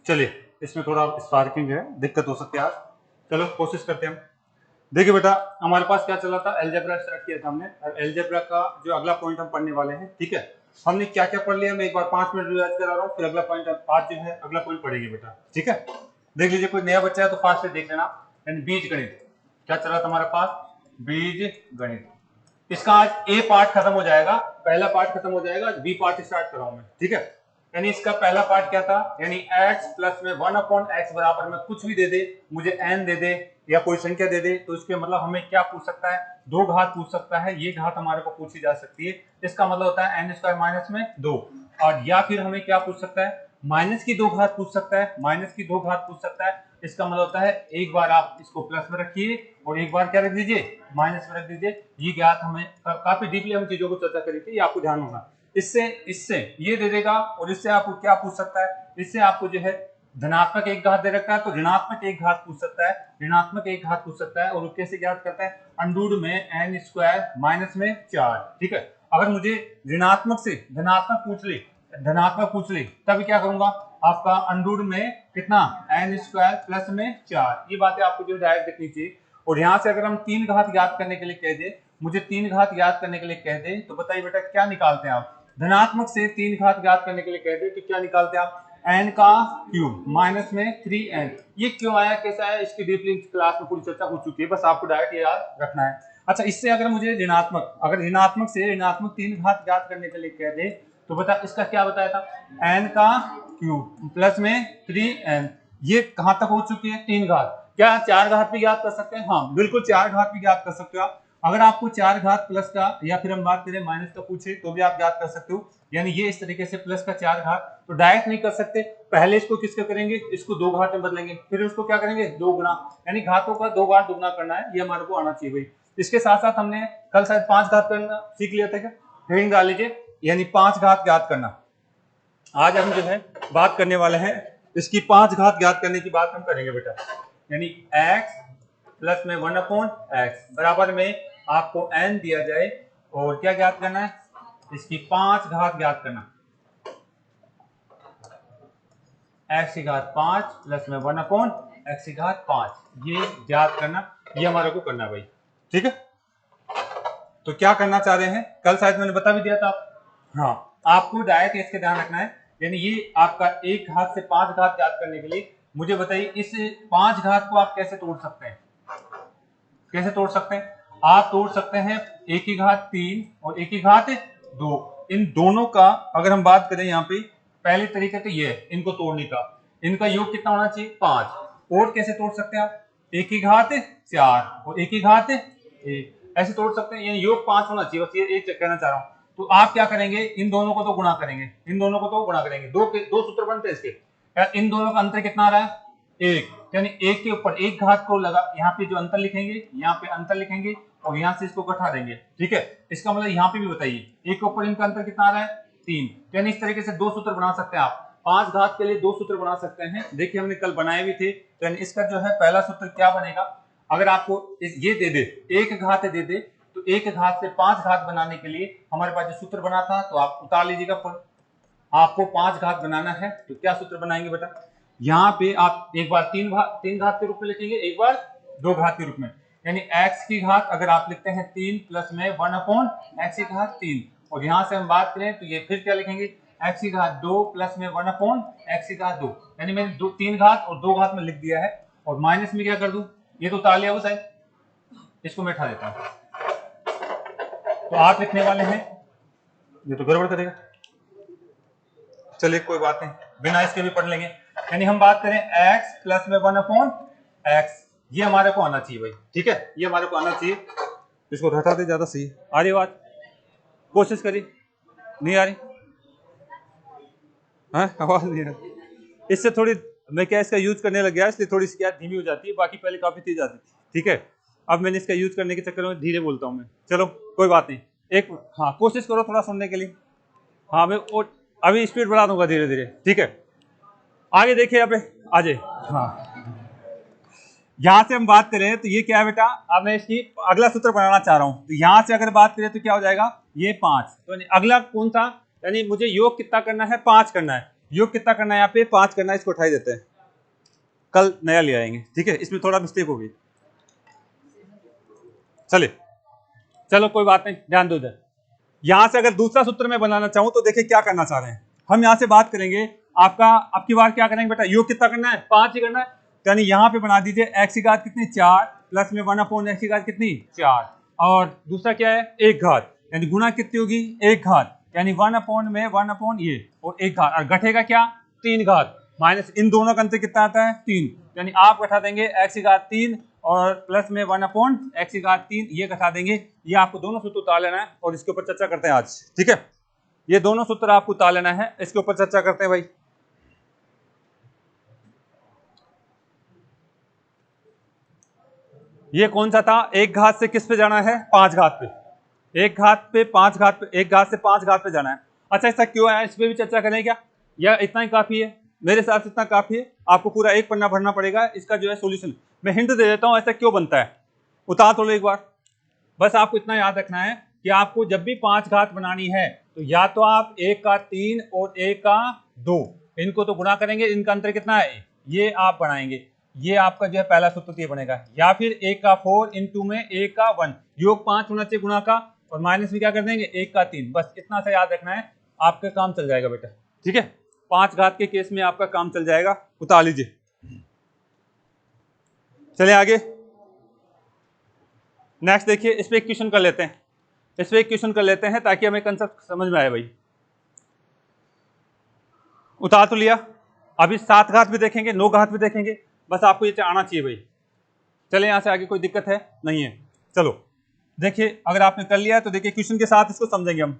चलिए इसमें थोड़ा स्पार्किंग है, दिक्कत हो सकती है आज। चलो कोशिश करते हैं हम। देखिए बेटा, हमारे पास क्या चला था, अलजेब्रा स्टार्ट किया था हमने, और अलजेब्रा का जो अगला पॉइंट हम पढ़ने वाले हैं, ठीक है। हमने क्या क्या पढ़ लिया, मैं एक बार 5 मिनट रिवाइज करा रहा हूँ, फिर अगला पॉइंट आज जो है अगला पॉइंट पढ़ेंगे बेटा, ठीक है। देख लीजिए, कोई नया बच्चा है तो फास्ट से देख लेना। यानी बीज गणित क्या चला था हमारे पास, बीज गणित। इसका आज ए पार्ट खत्म हो जाएगा, पहला पार्ट खत्म हो जाएगा, बी पार्ट स्टार्ट कर रहा हूं मैं, ठीक है। यानी इसका पहला पार्ट क्या था, यानी x प्लस में 1/x बराबर में कुछ भी दे दे, मुझे n दे दे या कोई संख्या दे दे, तो इसके मतलब हमें क्या पूछ सकता है, दो घात पूछ सकता है, ये घात हमारे को पूछी जा सकती है। इसका मतलब होता है n² माइनस में 2। और या फिर हमें क्या पूछ सकता है, माइनस की 2 घात पूछ सकता है, माइनस की 2 घात पूछ सकता है। इसका मतलब होता है एक बार आप इसको प्लस में रखिए और एक बार क्या रख दीजिए, माइनस में रख दीजिए। ये ज्ञात हमें काफी डीपली हम चीजों को चर्चा करी थी, ये आपको ध्यान होगा। इससे इससे ये दे देगा, और इससे आपको क्या पूछ सकता है, इससे आपको जो है धनात्मक एक घात दे रखा है तो ऋणात्मक एक घात पूछ सकता है, ऋणात्मक एक घात पूछ सकता है। और कैसे ज्ञात करता है, अंडूड में n² माइनस में 4, ठीक है। अगर मुझे ऋणात्मक से धनात्मक पूछ ले तब क्या करूंगा, आपका अंडूड में कितना n² प्लस में 4, ये बातें आपको जो डायरेक्ट देखनी चाहिए। और यहां से अगर हम 3 घात याद करने के लिए कह दे, मुझे 3 घात याद करने के लिए कह दे, तो बताइए बेटा क्या निकालते हैं आप, धनात्मक से 3 घात याद करने के लिए कह दे तो क्या निकालते हैं आप, n का क्यूब माइनस में 3n। ये क्यों आया, कैसा आया, इसकी डीपली क्लास में पूरी चर्चा हो चुकी है, बस आपको डायरेक्ट ये याद रखना है। अच्छा, इससे अगर मुझे ऋणात्मक से ऋणात्मक 3 घात याद करने के लिए कह दे, तो बता इसका क्या बताया था, n का क्यूब प्लस में 3n। ये कहां तक हो चुकी है, 3 घात। क्या 4 घात भी याद कर सकते हैं, हाँ बिल्कुल 4 घात भी याद कर सकते हो आप। अगर आपको 4 घात प्लस का या फिर हम बात करें माइनस का पूछे तो भी आप याद कर सकते हो। यानी ये इस तरीके से प्लस का 4 घात तो डायरेक्ट नहीं कर सकते, पहले इसको किसका करेंगे, इसको 2 घात में बदलेंगे, फिर उसको क्या करेंगे 2 गुना, यानी घातों का 2 बार दुगना करना है, ये हमारे को आना चाहिए भाई। इसके साथ साथ हमने कल शायद 5 घात करना सीख लिया था क्या, हेडिंग डाल लीजिए, यानी 5 घात याद करना। आज हम जो है बात करने वाले हैं इसकी 5 घात ज्ञात करने की बात हम करेंगे बेटा। यानी x प्लस में 1/x बराबर में आपको n दिया जाए और क्या ज्ञात करना है, इसकी 5 घात ज्ञात करना, x की घात 5 प्लस में 1/x की घात 5, ये ज्ञात करना, ये हमारे को करना है भाई, ठीक है। तो क्या करना चाह रहे हैं, कल शायद मैंने बता भी दिया था, हाँ आपको डायरेक्ट इसके ध्यान रखना है। यानी ये आपका 1 घात से 5 घात याद करने के लिए मुझे बताइए इस 5 घात को आप कैसे तोड़ सकते हैं, कैसे तोड़ सकते हैं, आप तोड़ सकते हैं 1 की घात 3 और 1 की घात 2। इन दोनों का अगर हम बात करें यहाँ पे, पहले तरीका तो ये है इनको तोड़ने का, इनका योग कितना होना चाहिए 5। और कैसे तोड़ सकते हैं आप, 1 की घात 4 और 1 की घात 1, ऐसे तोड़ सकते हैं, यानी योग 5 होना चाहिए, बस ये एक कहना चाह रहा हूं। तो आप क्या करेंगे, इन दोनों को तो गुणा करेंगे, इन दोनों को तो गुणा करेंगे, दो सूत्र बनते हैं इसके, इन दोनों का अंतर कितना आ रहा है 1, यानी 1 के ऊपर 1 घात को लगा, यहाँ पे जो अंतर लिखेंगे यहाँ पे अंतर लिखेंगे और यहाँ से इसको घटा देंगे, ठीक है। इसका मतलब यहाँ पे भी बताइए 1 के ऊपर इनका अंतर कितना आ रहा है 3, यानी इस तरीके से 2 सूत्र बना सकते हैं आप, 5 घात के लिए 2 सूत्र बना सकते हैं। देखिए हमने कल बनाए भी थे, तो यानी इसका जो है पहला सूत्र क्या बनेगा, अगर आपको ये दे दे 1 घात दे दे तो 1 घात से 5 घात बनाने के लिए हमारे पास जो सूत्र बना था, तो आप उतार लीजिएगा, आपको 5 घात बनाना है तो क्या सूत्र बनाएंगे बेटा, यहाँ पे आप एक बार 3 घात के रूप में लिखेंगे, एक बार 2 घात के रूप में, यानी x की घात अगर आप लिखते हैं 3 प्लस में 1/x की घात 3, और यहाँ से हम बात करें तो ये फिर क्या लिखेंगे x की घात 2 प्लस में 1/x की घात 2, यानी मैंने 3 घात और 2 घात में लिख दिया है। और माइनस में क्या कर दूं, ये तो उतार लिया वो शायद, इसको मैं उठा देता हूं, तो आप लिखने वाले हैं, ये तो गड़बड़ करेगा, चलिए कोई बात नहीं, बिना इसके भी पढ़ लेंगे। यानी हम बात करें x प्लस में 1/x, ये हमारे को आना चाहिए भाई, ठीक है, ये हमारे को आना चाहिए। इसको हटा दे, ज्यादा सही आ रही बात, कोशिश करी, नहीं आ रही है, आवाज नहीं आ रही, इससे थोड़ी मैं क्या इसका यूज करने लग गया इसलिए थोड़ी सी क्या धीमी हो जाती है, बाकी पहले काफी तेज आती थी, ठीक है। अब मैंने इसका यूज करने के चक्कर में धीरे बोलता हूँ मैं, चलो कोई बात नहीं, एक हाँ कोशिश करो थोड़ा सुनने के लिए, हाँ मैं अभी स्पीड बढ़ा दूंगा धीरे धीरे, ठीक है। आगे देखिए यहाँ पे आ जाए, हाँ यहां से हम बात करें तो ये क्या है बेटा, अब मैं इसकी अगला सूत्र बनाना चाह रहा हूं, तो यहां से अगर बात करें तो क्या हो जाएगा ये 5, तो अगला कौन सा, यानी मुझे योग कितना करना है 5 करना है, योग कितना करना है यहाँ पे 5 करना है, इसको उठाई देते हैं, कल नया ले आएंगे, ठीक है। इसमें थोड़ा मिस्टेक होगी, चलिए चलो कोई बात नहीं, ध्यान दो इधर। यहां से अगर दूसरा सूत्र मैं बनाना चाहूं तो देखिए क्या करना चाह रहे हैं हम। यहां से बात करेंगे आपका, अब की बार क्या करेंगे बेटा, योग कितना करना है 5 ही करना है, यानी यहां पे बना दीजिए x की घात कितनी 4 प्लस में 1/x की घात कितनी 4, और दूसरा क्या है 1 घात, यानी गुणा कितनी होगी 1 घात, यानी 1 में 1 ये और 1 घात, और घटेगा क्या 3 घात, माइनस इन दोनों का अंतर कितना आता है 3, यानी आप घटा देंगे x की घात 3 और प्लस में 1/x की घात 3, ये घटा देंगे। ये आपको दोनों सूत्र उतार लेना है और इसके ऊपर चर्चा करते हैं आज, ठीक है। ये दोनों सूत्र आपको उतार लेना है, इसके ऊपर चर्चा करते हैं भाई। ये कौन सा था, 1 घात से किस पे जाना है 5 घात पे, 1 घात पे 5 घात पे, 1 घात से 5 घात पे जाना है। अच्छा ऐसा क्यों है, इस पे भी चर्चा करें क्या, या इतना ही काफी है, मेरे हिसाब से इतना काफी है, आपको पूरा एक पन्ना भरना पड़ेगा इसका जो है सॉल्यूशन। मैं हिंट दे देता हूं ऐसा क्यों बनता है, उतार तो लो एक बार। बस आपको इतना याद रखना है कि आपको जब भी 5 घात बनानी है तो या तो आप 1 का 3 और 1 का 2 इनको तो गुणा करेंगे, इनका अंतर कितना है ये आप बनाएंगे, ये आपका जो है पहला सूत्र ये बनेगा, या फिर 1 का 4 इंटू में 1 का 1, योग 5 होना चाहिए गुणा का, और माइनस में क्या कर देंगे 1 का 3, बस इतना सा याद रखना है, आपका काम चल जाएगा बेटा, ठीक है। 5 घात के केस में आपका काम चल जाएगा, उतार लीजिए। चले आगे, नेक्स्ट देखिए, इस पे एक क्वेश्चन कर लेते हैं, इस पे एक क्वेश्चन कर लेते हैं ताकि हमें कंसेप्ट समझ में आए भाई। उतार तो लिया, अभी 7 घात भी देखेंगे 9 घात भी देखेंगे, बस आपको ये आना चाहिए भाई। चले यहां से आगे, कोई दिक्कत है नहीं है, चलो देखिए अगर आपने कर लिया है तो देखिए क्वेश्चन के साथ इसको समझेंगे हम।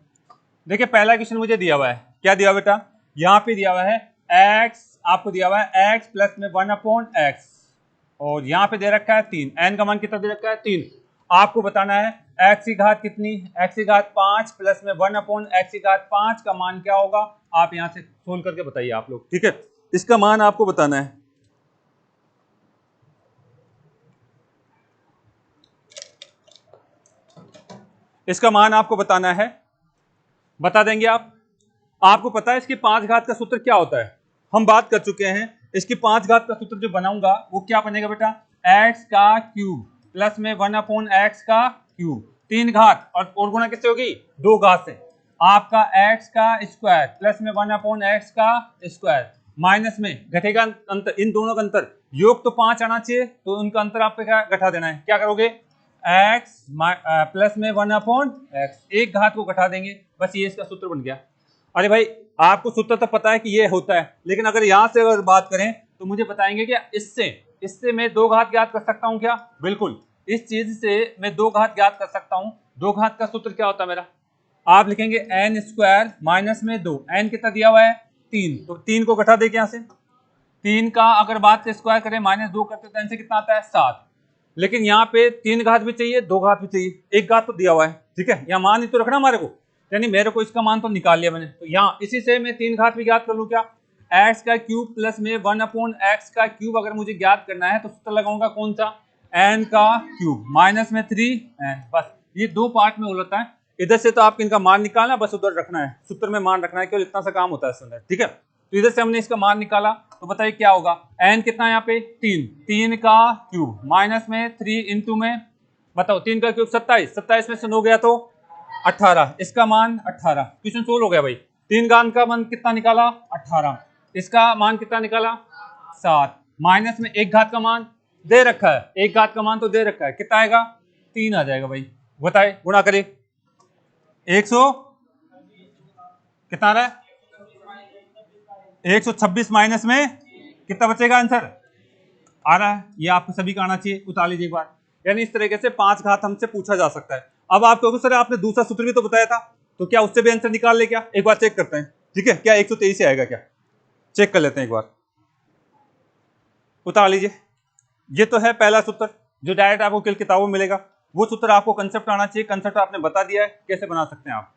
देखिए पहला क्वेश्चन मुझे दिया हुआ है, क्या दिया बेटा, यहाँ पे दिया हुआ है x, आपको दिया हुआ है x प्लस में 1/x, और यहाँ पे दे रखा है 3, n का मान कितना दे रखा है 3, आपको बताना है x की घात कितनी, x की घात 5 प्लस में 1/x की घात 5 का मान क्या होगा, आप यहाँ से सोल्व करके बताइए आप लोग, ठीक है। इसका मान आपको बताना है, इसका मान आपको बताना है, बता देंगे आप। आपको पता है इसकी 5 घात का सूत्र क्या होता है, हम बात कर चुके हैं। इसकी 5 घात का सूत्र जो बनाऊंगा वो क्या बनेगा बेटा, x का क्यूब प्लस में 1/x का क्यूब, 3 घात और गुणा किससे होगी 2 घात से, आपका x का स्क्वायर प्लस में 1/x का स्क्वायर, माइनस में घटेगा अंतर, इन दोनों का अंतर, योग तो 5 आना चाहिए तो उनका अंतर आपको क्या घटा देना है, क्या करोगे x प्लस में 1/x, एक घात को घटा देंगे, बस ये इसका सूत्र बन गया। अरे भाई आपको सूत्र तो पता है कि ये होता है, लेकिन अगर यहां से अगर बात करें तो मुझे बताएंगे कि इससे मैं 2 घात ज्ञात कर सकता हूं क्या, बिल्कुल, इस चीज से मैं 2 घात ज्ञात कर सकता हूं। 2 घात का सूत्र क्या होता है मेरा, आप लिखेंगे n स्क्वायर माइनस में 2, n कितना दिया हुआ है 3, तो 3 को घटा दे, यहाँ से 3 का अगर बात से स्क्वायर करें -2 करते तो n से कितना आता है 7, लेकिन यहाँ पे 3 घात भी चाहिए 2 घात भी चाहिए, एक घात तो दिया हुआ है, ठीक है, यहाँ मान ही तो रखना हमारे को, यानी मेरे को इसका मान तो निकाल लिया मैंने, तो यहाँ इसी से मैं 3 घात भी ज्ञात कर लूँ क्या, x का क्यूब प्लस में 1/x का क्यूब अगर मुझे ज्ञात करना है तो सूत्र लगाऊंगा कौन सा, n का क्यूब माइनस में 3n, बस ये 2 पार्ट में उलटता है, इधर से तो आपको इनका मान निकालना, बस उधर रखना है, सूत्र में मान रखना है, केवल इतना सा काम होता है इसके अंदर, ठीक है। तो इधर से हमने इसका मान निकाला, तो बताइए क्या होगा, n कितना है यहाँ पे 3 का क्यूब माइनस में 3 इंटू में, बताओ 3 का क्यूब 27, 27 में से 9 गया तो 18, इसका मान 18, क्वेश्चन सोल्व हो गया भाई। 3 घात का मान कितना निकाला 18, इसका मान कितना निकाला 7, माइनस में 1 घात का मान दे रखा है, 1 घात का मान तो दे रखा है, कितना आएगा 3 आ जाएगा भाई, बताए गुणा करिए 100 कितना आ रहा है 126 माइनस में कितना बचेगा आंसर आ रहा है, ये आपको सभी का आना चाहिए, उतार लीजिए एक बार। यानी इस तरीके से 5 घात हमसे पूछा जा सकता है। अब आप कहोगे सर आपने दूसरा सूत्र भी तो बताया था, तो क्या उससे भी आंसर निकाल ले क्या, एक बार चेक करते हैं, ठीक है, क्या 123 से आएगा क्या, चेक कर लेते हैं एक बार, उतार लीजिए। ये तो है पहला सूत्र जो डायरेक्ट आपको कल किताबों में मिलेगा, वो सूत्र आपको कंसेप्ट आना चाहिए, कंसेप्ट आपने बता दिया है कैसे बना सकते हैं आप,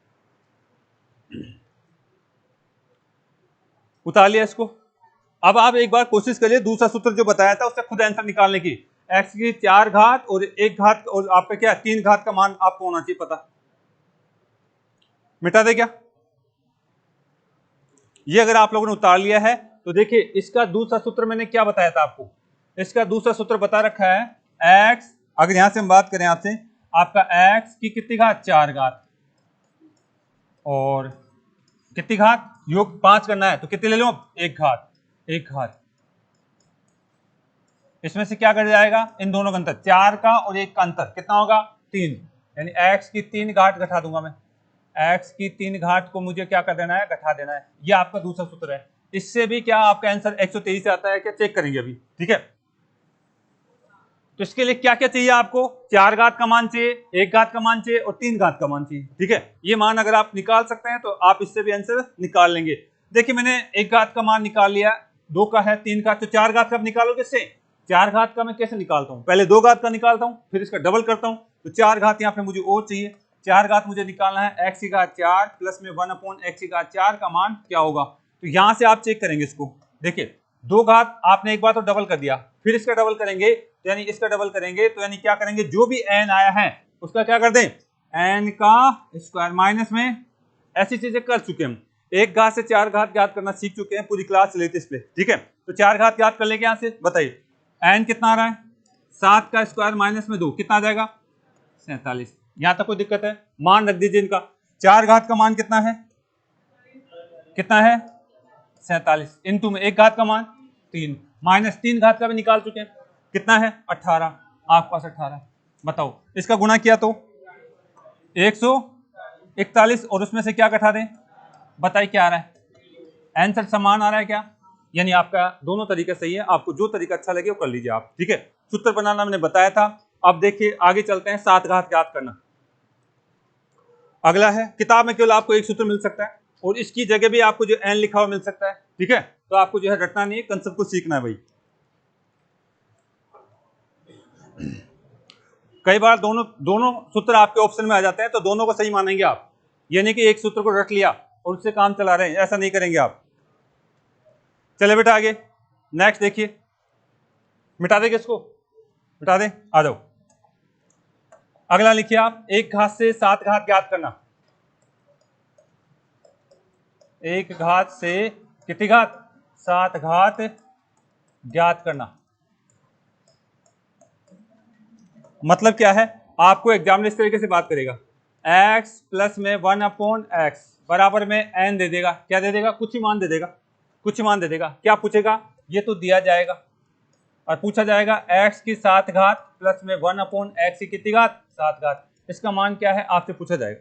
उतार लिया इसको। अब आप एक बार कोशिश करिए दूसरा सूत्र जो बताया था उससे खुद आंसर निकालने की, x की 4 घात और 1 घात और आपका क्या 3 घात का मान आपको होना चाहिए पता, मिटा दे क्या, ये अगर आप लोगों ने उतार लिया है तो देखिए इसका दूसरा सूत्र मैंने क्या बताया था आपको, इसका दूसरा सूत्र बता रखा है x, अगर यहां से हम बात करें आपसे, आपका x की कितनी घात 4 घात और कितनी घात योग 5 करना है तो कितनी ले लो, 1 घात, 1 घात। इसमें से क्या कर जाएगा, इन दोनों का अंतर 4 का और 1 का अंतर कितना होगा 3, यानी x की 3 घात घटा दूंगा मैं, x की 3 घात को मुझे क्या कर देना है, घटा देना है। ये आपका दूसरा सूत्र है। इससे भी क्या आपका आंसर 123 आता है क्या, चेक करेंगे अभी, ठीक है। तो इसके लिए क्या क्या चाहिए आपको, 4 घात का मान चाहिए, 1 घात का मान चाहिए और 3 घात का मान चाहिए, ठीक है। ये मान अगर आप निकाल सकते हैं तो आप इससे भी आंसर निकाल लेंगे। देखिए मैंने 1 घात का मान निकाल लिया, 2 का है 3 का, तो 4 घात का निकालो किससे, 4 घात का मैं कैसे निकालता हूं, पहले 2 घात का निकालता हूं फिर इसका डबल करता हूं, तो 4 घात यहाँ पे मुझे और चाहिए। 4 घात मुझे निकालना है, x की घात 4 प्लस में 1/x की घात 4 का मान क्या होगा। तो यहां से आप चेक करेंगे इसको, देखिए 2 घात आपने एक बार तो डबल कर दिया, फिर इसका डबल करेंगे तो यानी इसका डबल करेंगे तो यानी क्या करेंगे, जो भी n आया है उसका क्या कर दें, n का स्क्वायर माइनस में, ऐसी चीजें कर चुके हम। 1 घात से 4 घात ज्ञात करना सीख चुके हैं, पूरी क्लास लेते इस पे, ठीक है। तो 4 घात ज्ञात कर लेंगे, यहां से बताइए n कितना आ रहा है, 7 का स्क्वायर माइनस में 2 कितना आ जाएगा 47। यहां तक कोई दिक्कत है, मान रख दीजिए इनका। 4 घात का मान कितना है, कितना है 47, इंटू में 1 घात का मान 3, माइनस 3 घात का भी निकाल चुके हैं, कितना है 18, आपके पास 18। बताओ इसका गुणा किया तो 141 और उसमें से क्या घटा दें, बताइए क्या आ रहा है, आंसर समान आ रहा है क्या, यानी आपका दोनों तरीके सही है, आपको जो तरीका अच्छा लगे वो कर लीजिए आप, ठीक है। सूत्र बनाना मैंने बताया था। अब देखिए आगे चलते हैं, 7 घात ज्ञात करना अगला है। किताब में केवल आपको एक सूत्र मिल सकता है और इसकी जगह भी आपको जो n लिखा हुआ मिल सकता है, ठीक है। तो आपको जो है रटना नहीं है, कंसेप्ट को सीखना है भाई। कई बार दोनों सूत्र आपके ऑप्शन में आ जाते हैं तो दोनों को सही मानेंगे आप, ये नहीं कि एक सूत्र को रट लिया और उससे काम चला रहे हैं, ऐसा नहीं करेंगे आप। चले बेटा आगे, नेक्स्ट देखिए, मिटा देंगे इसको, मिटा दें, आ जाओ। अगला लिखिए आप, 1 घात से 7 घात ज्ञात करना। 1 घात से कितनी घात, 7 घात ज्ञात करना। मतलब क्या है, आपको एग्जाम में इस तरीके से बात करेगा, x प्लस में 1/x बराबर में n दे देगा, क्या दे देगा, कुछ ही मान दे देगा, कुछ ही मान दे देगा। क्या पूछेगा, ये तो दिया जाएगा और पूछा जाएगा x की 7 घात प्लस में 1/x की कितनी घात, 7 घात, इसका मान क्या है आपसे पूछा जाएगा।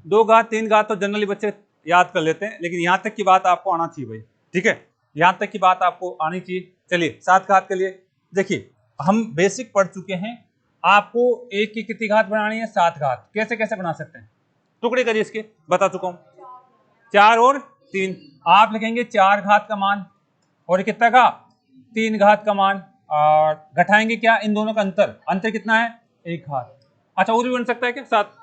2 घात 3 घात तो जनरली बच्चे याद कर लेते हैं, लेकिन यहां तक की बात आपको आना चाहिए भाई, ठीक है, यहां तक की बात आपको आनी चाहिए। चलिए 7 घात के लिए देखिए, हम बेसिक पढ़ चुके हैं, आपको एक की कितनी घात बनानी है, 7 घात। कैसे कैसे बना सकते हैं, टुकड़े करिए इसके, बता चुका हूं, 4 और 3, आप लिखेंगे 4 घात का मान और कितना का 3 घात का मान, और घटाएंगे क्या, इन दोनों का अंतर, अंतर कितना है 1 घात। अच्छा और भी बन सकता है क्या 7,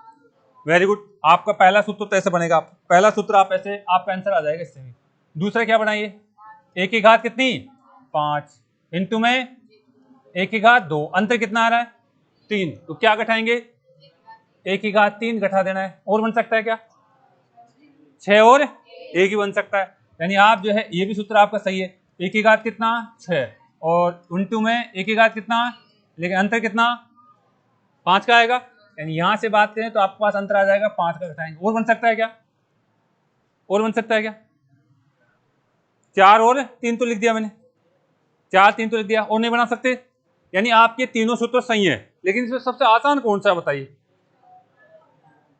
वेरी गुड। आपका पहला सूत्र तो ऐसे बनेगा, पहला सूत्र आप ऐसे, आपका आंसर आ जाएगा इससे भी। दूसरा क्या बनाइए, 1 की घात कितनी 5 इंटू में 1 की घात 2, अंतर कितना आ रहा है 3, तो क्या घटाएंगे 1 की घात 3 घटा देना है। और बन सकता है क्या, 6 और 1 ही बन सकता है, यानी आप जो है ये भी सूत्र आपका सही है, 1 की घात कितना 6 और इंटू में 1 की घात कितना, लेकिन अंतर कितना 5 का आएगा, यानी यहां से बात करें तो आपके पास अंतर आ जाएगा 5 का घटाएंगे। और बन सकता है क्या, और बन सकता है क्या, 4 और 3 तो लिख दिया मैंने, 4 3 तो लिख दिया, और नहीं बना सकते, यानी आपके तीनों सूत्र सही है। लेकिन इसमें सबसे आसान कौन सा है बताइए,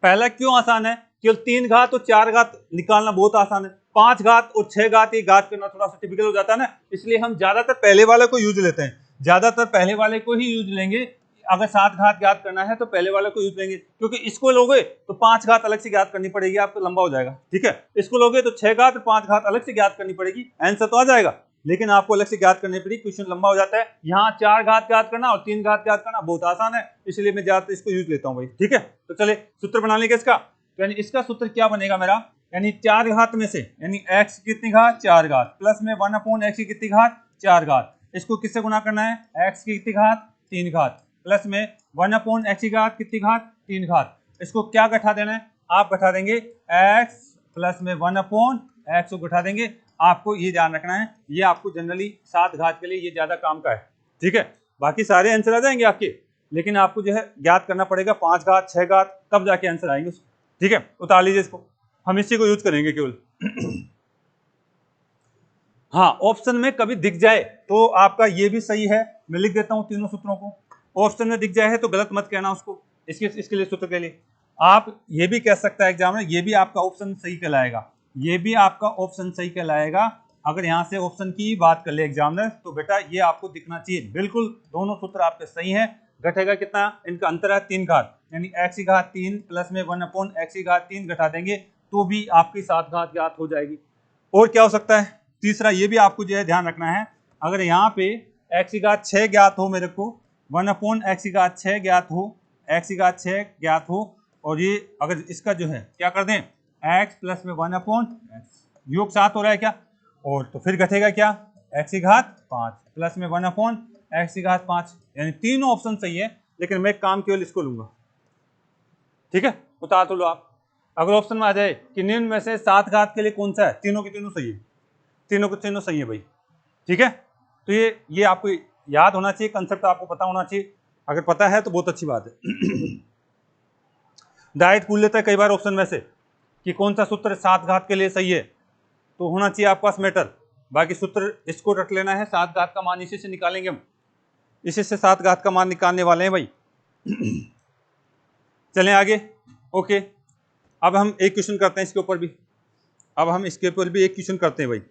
पहला क्यों आसान है, केवल 3 घात और 4 घात निकालना बहुत आसान है, 5 घात और 6 घात ये घात करना थोड़ा सा टिपिकल हो जाता है ना, इसलिए हम ज्यादातर पहले वाले को यूज लेते हैं, ज्यादातर पहले वाले को ही यूज लेंगे। अगर 7 घात ज्ञात करना है तो पहले वाले को यूज लेंगे, क्योंकि इसको लोगे तो 5 घात अलग से ज्ञात करनी पड़ेगी, आपको लंबा हो जाएगा, ठीक है। इसको लोगे तो 6 घात और 5 घात अलग से ज्ञात करनी पड़ेगी, आंसर तो आ जाएगा, लेकिन आपको अलग से ज्ञात करनी पड़ेगी, क्वेश्चन लंबा हो जाता है। यहाँ 4 घात ज्ञात करना और 3 घात ज्ञात करना बहुत आसान है, इसलिए मैं ज्यादातर इसको यूज लेता हूँ भाई, ठीक है। तो चले सूत्र बना लेंगे इसका, यानी इसका सूत्र क्या बनेगा मेरा, यानी 4 घात में से, यानी x की कितनी घात 4 घात प्लस में 1/x की कितनी घात 4 घात, इसको किससे गुना करना है, x की कितनी घात 3 घात प्लस में 1/x की घात कितनी घात 3 घात, इसको क्या घटा देना है, आप घटा देंगे x प्लस में 1/x x को घटा देंगे। आपको ये ध्यान रखना है, ये आपको जनरली 7 घात के लिए ये ज्यादा काम का है, ठीक है। बाकी सारे आंसर आ जाएंगे आपके, लेकिन आपको जो है ज्ञात करना पड़ेगा 5 घात 6 घात, तब जाके आंसर आएंगे, ठीक है। उतार लीजिए इसको, हम इसी को यूज करेंगे केवल। हाँ, ऑप्शन में कभी दिख जाए तो आपका ये भी सही है, मैं लिख देता हूं तीनों सूत्रों को। ऑप्शन में दिख जाए है तो गलत मत कहना उसको, इसके लिए सूत्र के लिए आप ये भी कह सकता है एग्जाम में, ये भी आपका ऑप्शन सही कहलाएगा, ये भी आपका ऑप्शन सही कहलाएगा। अगर यहाँ से ऑप्शन की बात कर ले एग्जामिनर तो बेटा ये आपको दिखना चाहिए, बिल्कुल दोनों सूत्र आपके सही हैं। घटेगा कितना, इनका अंतर है 3 घात, यानी x की घात 3 प्लस में 1/x की घात 3 घटा देंगे तो भी आपकी 7 घात ज्ञात हो जाएगी। और क्या हो सकता है, तीसरा ये भी आपको जो है ध्यान रखना है, अगर यहाँ पे x की घात 6 ज्ञात हो, मेरे को 1/x की घात 6 ज्ञात हो, x की घात 6 ज्ञात हो, और ये अगर इसका जो है क्या कर दें, x प्लस में 1/x योग 7 हो रहा है क्या, और तो फिर घटेगा क्या, x की घात 5 प्लस में 1/x की घात 5, यानी तीनों ऑप्शन सही है, लेकिन मैं काम केवल इसको लूंगा, ठीक है। उतार तो लो आप। अगर ऑप्शन में आ जाए कि निम्न में से 7 घात के लिए कौन सा है, तीनों के तीनों सही है, तीनों के तीनों सही है भाई, ठीक है। तो ये आपको याद होना चाहिए, कंसेप्ट आपको पता होना चाहिए, अगर पता है तो बहुत अच्छी बात है। डायरेक्ट पूछ लेता है कई बार ऑप्शन में से कि कौन सा सूत्र 7 घात के लिए सही है, तो होना चाहिए आपके पास मैटर, बाकी सूत्र इसको रख लेना है, 7 घात का मान इसी से निकालेंगे हम, इसी से 7 घात का मान निकालने वाले हैं भाई। चलें आगे, ओके। अब हम एक क्वेश्चन करते हैं इसके ऊपर भी, अब हम इसके ऊपर भी एक क्वेश्चन करते हैं भाई।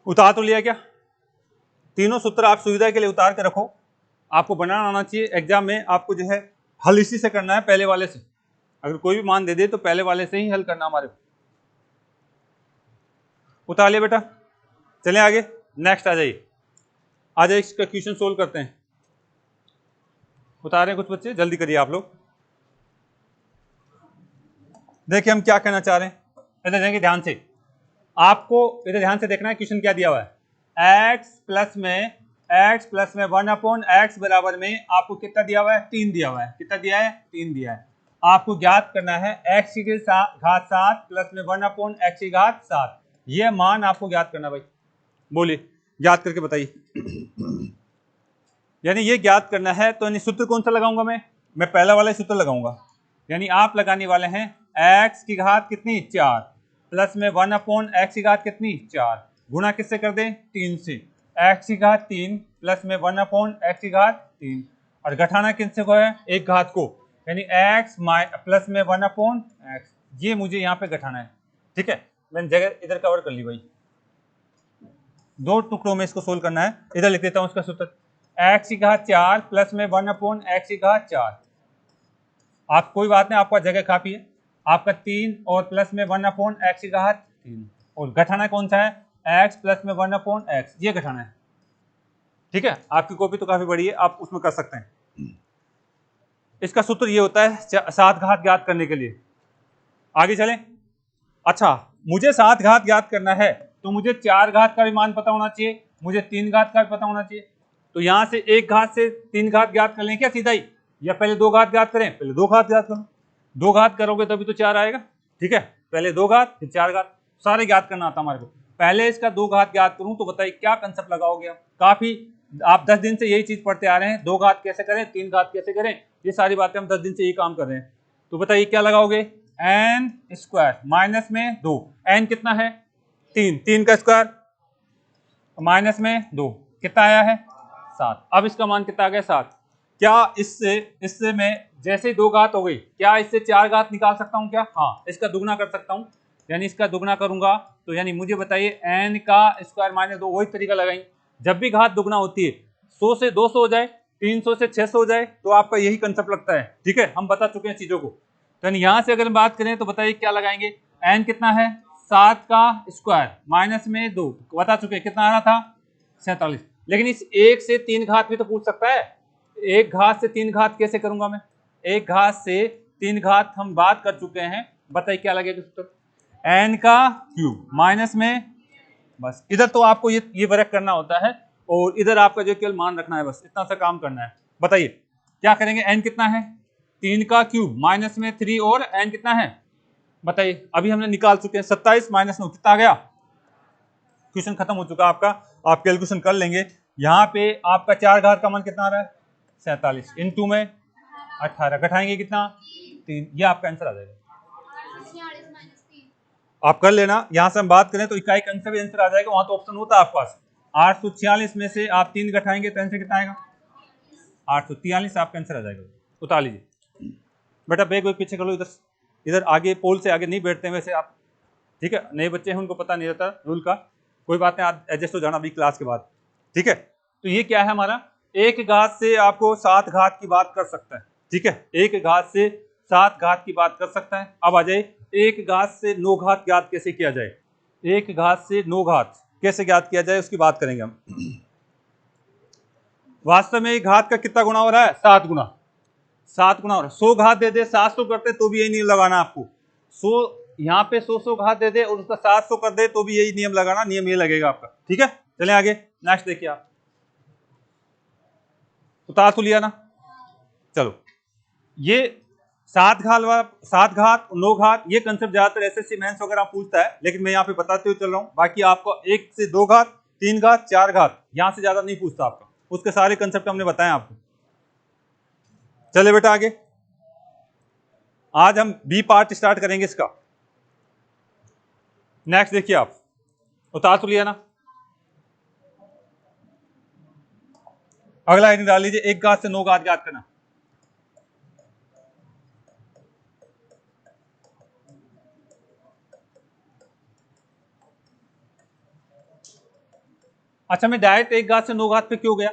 उतार तो लिया क्या, तीनों सूत्र आप सुविधा के लिए उतार के रखो, आपको बनाना आना चाहिए, एग्जाम में आपको जो है हल इसी से करना है, पहले वाले से, अगर कोई भी मान दे दे तो पहले वाले से ही हल करना हमारे को। उतार लिया बेटा, चलें आगे, नेक्स्ट आ जाइए, आ जाइए इसका क्वेश्चन सोल्व करते हैं। उतारें कुछ बच्चे, जल्दी करिए आप लोग। देखिए हम क्या कहना चाह रहे हैं, इधर देखिए ध्यान से, आपको इधर ध्यान से देखना है क्वेश्चन क्या दिया हुआ है, x प्लस में 1/x बराबर में आपको कितना दिया हुआ है, 3 दिया हुआ है, कितना दिया है, 3 दिया है। आपको ज्ञात करना है x की घात 7 प्लस में 1/x की घात 7, ये मान आपको ज्ञात करना भाई, बोलिए ज्ञात करके बताइए। यानी ये ज्ञात करना है तो सूत्र कौन सा लगाऊंगा मैं पहला वाला सूत्र लगाऊंगा, यानी आप लगाने वाले हैं x की घात कितनी 4 प्लस में 1/x की घात कितनी 4, गुणा किससे कर दें, 3 से, x की घात 3 प्लस में 1/x की घात 3, और घटाना किससे को है, एक घात को, यानी x प्लस में 1/x, ये मुझे यहाँ पे घटाना है, ठीक है। मैंने जगह इधर कवर कर ली भाई, 2 टुकड़ों में इसको सोल्व करना है, इधर लिख देता हूँ इसका सूत्र, x की घात 4 प्लस में 1/x की घात 4, आप कोई बात नहीं, आपका जगह काफी है, आपका 3 और प्लस में 1/x की घात 3, और घटाना कौन सा है, x प्लस में 1/x, ये घटाना है, ठीक है। आपकी कॉपी तो काफी बड़ी है, आप उसमें कर सकते हैं। इसका सूत्र ये होता है 7 घात ज्ञात करने के लिए। आगे चलें, अच्छा मुझे 7 घात ज्ञात करना है तो मुझे 4 घात का भी मान पता होना चाहिए, मुझे 3 घात का भी पता होना चाहिए, तो यहां से 1 घात से 3 घात ज्ञात कर लें क्या सीधा ही, या पहले 2 घात ज्ञात करें, पहले 2 घात ज्ञात करो, 2 घात करोगे तभी तो 4 आएगा, ठीक है। पहले 2 घात फिर 4 घात, सारे ज्ञात करना आता हमारे को, पहले इसका 2 घात ज्ञात करूं तो बताइए क्या कंसेप्ट लगाओगे आप, काफी आप 10 दिन से यही चीज पढ़ते आ रहे हैं, 2 घात कैसे करें, 3 घात कैसे करें, ये सारी बातें हम 10 दिन से यही काम कर रहे हैं, तो बताइए क्या लगाओगे, एन स्क्वायर माइनस में 2, एन कितना है 3 का स्क्वायर माइनस में 2 कितना आया है 7, अब इसका मान कितना आ गया 7, क्या इससे मैं जैसे 2 घात हो गई, क्या इससे 4 घात निकाल सकता हूं क्या, हाँ इसका दुगना कर सकता हूं, यानी इसका दुगना करूंगा तो यानी मुझे बताइए एन का स्क्वायर माइनस 2, वही तरीका लगाएंगे, जब भी घात दुगना होती है 100 से 200 हो जाए, 300 से 600 हो जाए, तो आपका यही कंसेप्ट लगता है, ठीक है, हम बता चुके हैं चीजों को। तो यहाँ से अगर बात करें तो बताइए क्या लगाएंगे, एन कितना है 7 का स्क्वायर माइनस में 2, बता चुके कितना आ रहा था 47, लेकिन इस 1 से 3 घात भी तो पूछ सकता है, 1 घात से 3 घात कैसे करूंगा मैं, 1 घात से 3 घात हम बात कर चुके हैं, बताइए क्या लगेगा सूत्र, एन का क्यूब माइनस में, बस इधर तो आपको ये वर्क करना होता है और इधर आपका जो केवल मान रखना है, बस इतना सा काम करना है। बताइए क्या करेंगे, एन कितना है 3 का क्यूब माइनस में 3 और एन कितना है बताइए, अभी हमने निकाल चुके हैं 27 माइनस 9 कितना आ गया, क्वेश्चन खत्म हो चुका आपका, आप कैलकुलेशन कर लेंगे। यहाँ पे आपका 4 घात का मान कितना आ रहा है 47, इन 2 में 18, घटाएंगे कितना 3, ये आपका आंसर आ जाएगा। आप कर लेना, यहाँ से हम बात करें तो इकाई के अंक से भी आंसर आ जाएगा, वहां तो ऑप्शन होता है आपके पास। 846 में से आप 3 घटाएंगे तो आंसर कितना आएगा 843, आपका आंसर आ जाएगा। उतार लीजिए बेटा, बैग पीछे कर लो, इधर इधर आगे पोल से आगे नहीं बैठते हैं वैसे आप, ठीक है, नए बच्चे हैं उनको पता नहीं रहता रूल का, कोई बात नहीं, आप एडजस्ट हो जाना अभी क्लास के बाद, ठीक है। तो ये क्या है हमारा, एक घात से आपको 7 घात की बात कर सकता है, ठीक है, एक घात से 7 घात की बात कर सकता है। अब आ जाए एक घात से 9 घात ज्ञात कैसे किया जाए, एक घात से 9 घात कैसे ज्ञात किया जाए उसकी बात करेंगे हम। वास्तव में घात का कितना गुना हो रहा है 7 गुना, 7 गुना हो रहा है। 100 घात दे दे 700 करते तो भी यही नियम लगाना आपको, 100 यहाँ पे 100 घात दे दे और उसका 700 कर दे तो भी यही नियम लगाना, नियम ये लगेगा आपका, ठीक है। चले आगे नेक्स्ट देखिए आप, उतार तो लिया ना, चलो ये 7 घात 9 घात ये कंसेप्ट ज्यादातर एसएससी मेंस वगैरह पूछता है, लेकिन मैं यहाँ पे बताते हुए चल रहा हूँ, बाकी आपको 1 से 2 घात 3 घात 4 घात यहाँ से ज्यादा नहीं पूछता आपका, उसके सारे कंसेप्ट हमने बताए आपको। चले बेटा आगे, आज हम बी पार्ट स्टार्ट करेंगे इसका। नेक्स्ट देखिए आप, उतार तो लिया ना, अगला हेडिंग डाल लीजिए, एक घात से 9 घात ज्ञात करना। अच्छा, मैं डायरेक्ट एक घात से 9 घात पे क्यों गया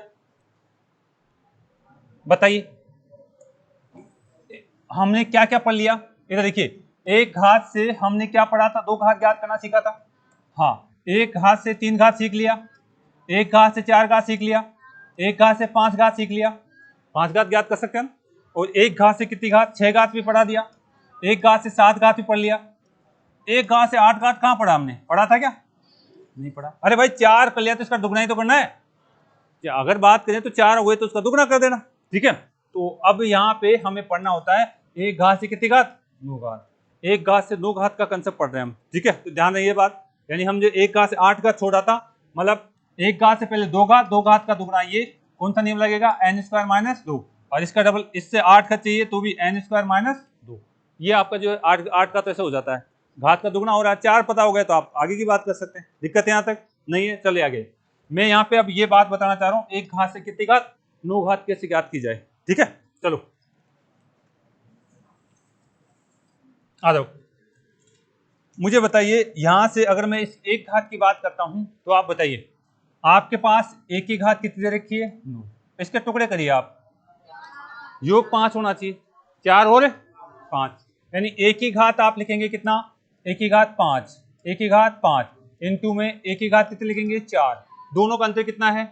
बताइए, हमने क्या क्या पढ़ लिया, इधर देखिए, एक घात से हमने क्या पढ़ा था, 2 घात ज्ञात करना सीखा था, हाँ, एक घात से 3 घात सीख लिया, एक घात से 4 घात सीख लिया, एक घात से 5 घात सीख लिया, 5 घात ज्ञात कर सकते हैं, और एक घात से कितनी घात 6 घात भी पढ़ा दिया, एक घात से 7 घात भी पढ़ लिया, एक घात से 8 घात कहाँ पढ़ा हमने, पढ़ा था क्या, नहीं पढ़ा। अरे भाई 4 कर लिया तो इसका दुगना ही तो करना है, अगर बात करें तो 4 हुए तो उसका दुगना कर देना, ठीक है। तो अब यहाँ पे हमें पढ़ना होता है एक घात से कितनी घात 9 घात, एक घात से 2 घात का कंसेप्ट पढ़ रहे हैं हम, ठीक है, तो ध्यान रखिए बात, यानी हम जो एक घात से 8 घात छोड़ा था, मतलब एक घात से पहले 2 घात, 2 घात का दुगना, ये कौन सा नियम लगेगा n² माइनस 2, और इसका डबल इससे 8 घात चाहिए तो भी n² माइनस 2, ये आपका जो है 8 का तो ऐसा हो जाता है, घात का दुगना हो रहा है, 4 पता हो गया तो आप आगे की बात कर सकते हैं, दिक्कत यहाँ तक नहीं है। चले आगे, मैं यहाँ पे अब ये बात बताना चाह रहा हूँ, एक घात से कितनी घात 9 घात कैसे ज्ञात की जाए, ठीक है। चलो आ जाओ, मुझे बताइए यहां से अगर मैं इस एक घात की बात करता हूं तो आप बताइए, आपके पास एक ही घात कितनी दे रखी है 9, इसके टुकड़े करिए आप, योग 5 होना चाहिए, 4 और 5, यानी एक ही घात आप लिखेंगे कितना, एक ही घात 5, एक ही घात 5 इनटू में एक ही घात कितने लिखेंगे 4, दोनों का अंतर कितना है,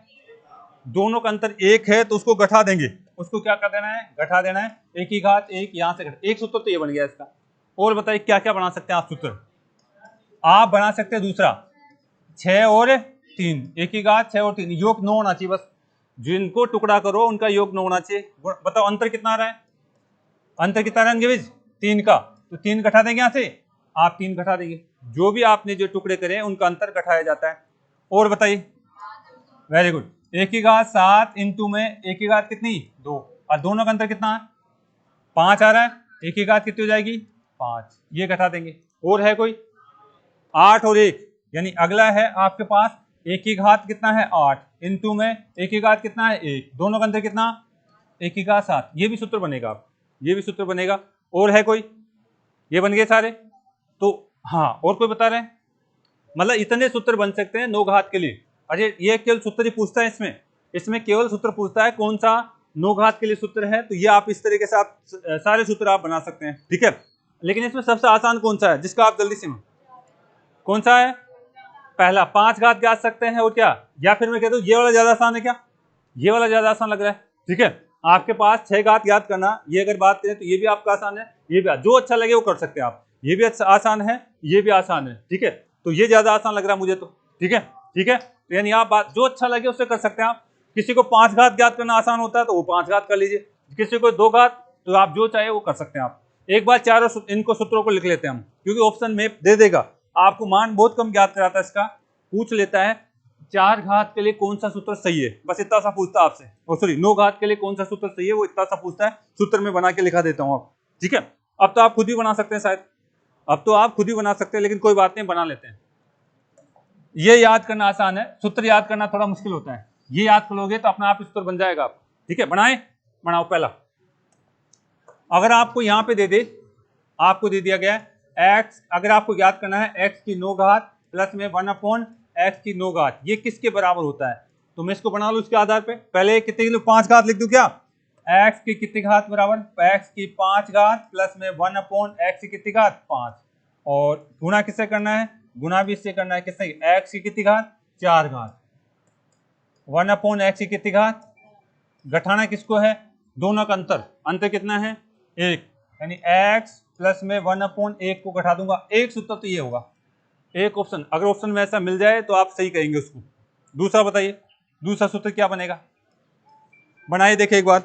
दोनों का अंतर 1 है तो उसको घटा देंगे, उसको क्या कर देना है घटा देना है, एक ही घात 1 यहां से घटा, एक सूत्र तो ये बन गया इसका। और बताइए क्या क्या बना सकते हैं आप सूत्र, आप बना सकते हैं दूसरा 6 और 3, एक ही घात 6 और 3, योग 9 होना चाहिए, बस जिनको टुकड़ा करो उनका योग 9 होना चाहिए। बताओ अंतर कितना आ रहा है, अंतर कितना आ रहा है 3 का, तो 3 घटा देंगे यहाँ से, आप 3 घटा देंगे, जो भी आपने जो टुकड़े करे उनका अंतर घटाया जाता है। और बताइए, वेरी गुड, एक ही घात 7 इंटू में एक ही घात कितनी 2, और दोनों का अंतर कितना है 5 आ रहा है, एक ही घात कितनी हो जाएगी 5, ये घटा देंगे। और है कोई 8 और 1, यानी अगला है आपके पास एक ही घात कितना है 8 इंटू में एक ही घात कितना है 1, दोनों का अंतर कितना एक ही घात 7, ये भी सूत्र बनेगा आप, ये भी सूत्र बनेगा। और है कोई, ये बन गए सारे, तो हाँ और कोई बता रहे हैं, मतलब इतने सूत्र बन सकते हैं 9 घात के लिए। अरे ये केवल सूत्र ही पूछता है, इसमें केवल सूत्र पूछता है कौन सा 9 घात के लिए सूत्र है, तो ये आप इस तरीके से आप सारे सूत्र आप बना सकते हैं, ठीक है। लेकिन इसमें सबसे आसान कौन सा है जिसका आप जल्दी से, कौन सा है पहला 5 घात ज्ञात सकते हैं, और क्या, या फिर मैं कहता हूँ ये वाला ज्यादा आसान है, क्या ये वाला ज्यादा आसान लग रहा है, ठीक है। आपके पास 6 घात याद करना, ये अगर बात करें तो ये भी आपका आसान है, ये भी जो अच्छा लगे वो कर सकते हैं आप, ये भी आसान है, ये भी आसान है, ठीक है। तो ये ज्यादा आसान लग रहा है मुझे तो, ठीक है, ठीक है। तो यानी आप बात जो अच्छा लगे उससे कर सकते हैं आप, किसी को 5 घात ज्ञात करना आसान होता है तो वो 5 घात कर लीजिए, किसी को 2 घात, तो आप जो चाहे वो कर सकते हैं आप। एक बार चारों इनको सूत्रों को लिख लेते हैं हम, क्योंकि ऑप्शन में दे देगा, आपको मान बहुत कम ज्ञात कराता है इसका, पूछ लेता है 4 घात के लिए कौन सा सूत्र सही है, बस इतना सा पूछता है आपसे। और सॉरी 9 घात के लिए कौन सा सूत्र सही है, वो इतना सा पूछता है, सूत्र में बना के लिखा देता हूं आप, ठीक है। अब तो आप खुद ही बना सकते हैं शायद, अब तो आप खुद ही बना सकते हैं, लेकिन कोई बात नहीं, बना लेते हैं। ये याद करना आसान है, सूत्र याद करना थोड़ा मुश्किल होता है। ये याद कर लोगे तो अपना आप सूत्र बन जाएगा आप, ठीक है। बनाओ पहला। अगर आपको यहां पे दे दे, आपको दे दिया गया है x, अगर आपको याद करना है x की 9 घात प्लस में 1/x की 9 घात, ये किसके बराबर होता है, तो मैं इसको बना लूं इसके आधार पे। पहले कितने की 5 घात लिख दूं क्या, x की कितनी घात बराबर, x की 5 घात प्लस में 1/x की कितनी घात 5, और गुणा किससे करना है, गुणा भी इससे करना है, किससे, x की कितनी घात 4 घात, 1/x की कितनी घात, घटाना किसको है, दोनों का अंतर कितना है 1, यानी x प्लस में 1/1 को घटा दूंगा, एक सूत्र तो ये होगा, एक ऑप्शन। अगर ऑप्शन में ऐसा मिल जाए तो आप सही कहेंगे उसको। दूसरा बताइए, दूसरा सूत्र क्या बनेगा, बनाइए देखिए एक बार,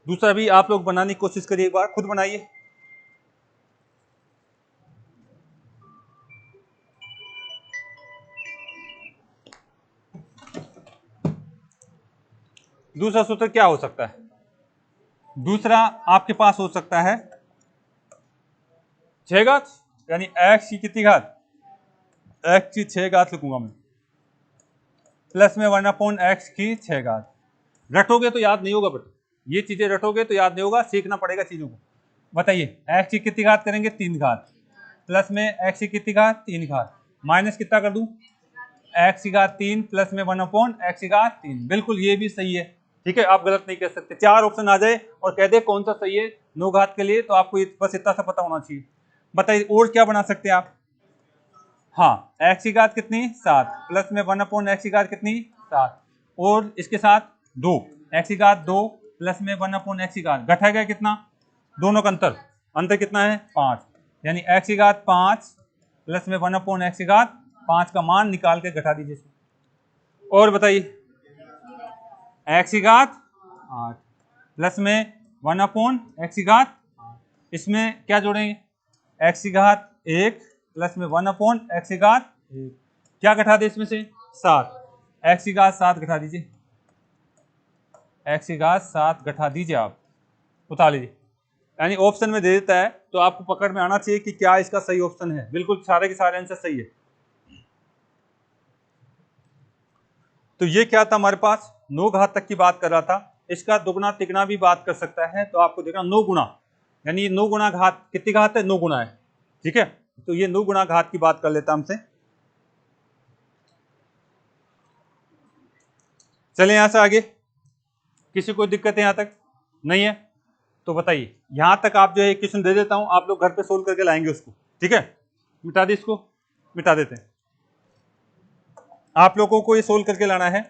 दूसरा भी आप लोग बनाने की कोशिश करिए, एक बार खुद बनाइए। दूसरा सूत्र क्या हो सकता है, दूसरा आपके पास हो सकता है 6 घात, यानी x की कितनी घात, x की 6 घात लिखूंगा मैं, प्लस में 1/x की 6 घात। रटोगे तो याद नहीं होगा बेटा, ये चीजें रटोगे तो याद नहीं होगा, सीखना पड़ेगा चीजों को। बताइए x की कितनी घात करेंगे 3 घात, प्लस में x की कितनी घात 3 घात, माइनस कितना कर दूं, x की घात 3 प्लस में 1/x की घात 3, बिल्कुल ये भी सही है, ठीक है। आप गलत नहीं कह सकते, 4 ऑप्शन आ जाए और कह दे कौन सा सही है 9 घात के लिए, तो आपको बस इतना सा पता होना चाहिए। बताइए और क्या बना सकते हैं आप, हाँ x की घात कितनी 7 प्लस में 1/x की घात कितनी 7, और इसके साथ 2, x की घात 2 प्लस में 1/x की घात, घटा गया कितना, दोनों का अंतर कितना है 5, यानी x की घात 5 प्लस में 1/x की घात 5 का मान निकाल के घटा दीजिए। और बताइए x की घात 8 प्लस में 1/x की घात, इसमें क्या जोड़ेंगे, x की घात 1 प्लस में 1/x की घात 1, क्या घटा दे इसमें से 7, x की घात 7 घटा दीजिए, x की घात 7 घटा दीजिए, आप उतार लीजिए। यानी ऑप्शन में दे देता है तो आपको पकड़ में आना चाहिए कि क्या इसका सही ऑप्शन है, बिल्कुल सारे के सारे आंसर सही है। तो ये क्या था हमारे पास, 9 घात तक की बात कर रहा था, इसका दुगना तिगना भी बात कर सकता है, तो आपको देखना 9 गुना, यानी 9 गुना घात, कितनी घात है 9 गुना है, ठीक है। तो ये 9 गुना घात की बात कर लेता हमसे। चलिए यहां से आगे, किसी को दिक्कत है यहां तक नहीं है, तो बताइए यहां तक आप जो है क्वेश्चन दे देता हूं, आप लोग घर पे सोल्व करके लाएंगे उसको, ठीक है। मिटा दी, इसको मिटा देते हैं। आप लोगों को ये सोल्व करके लाना है,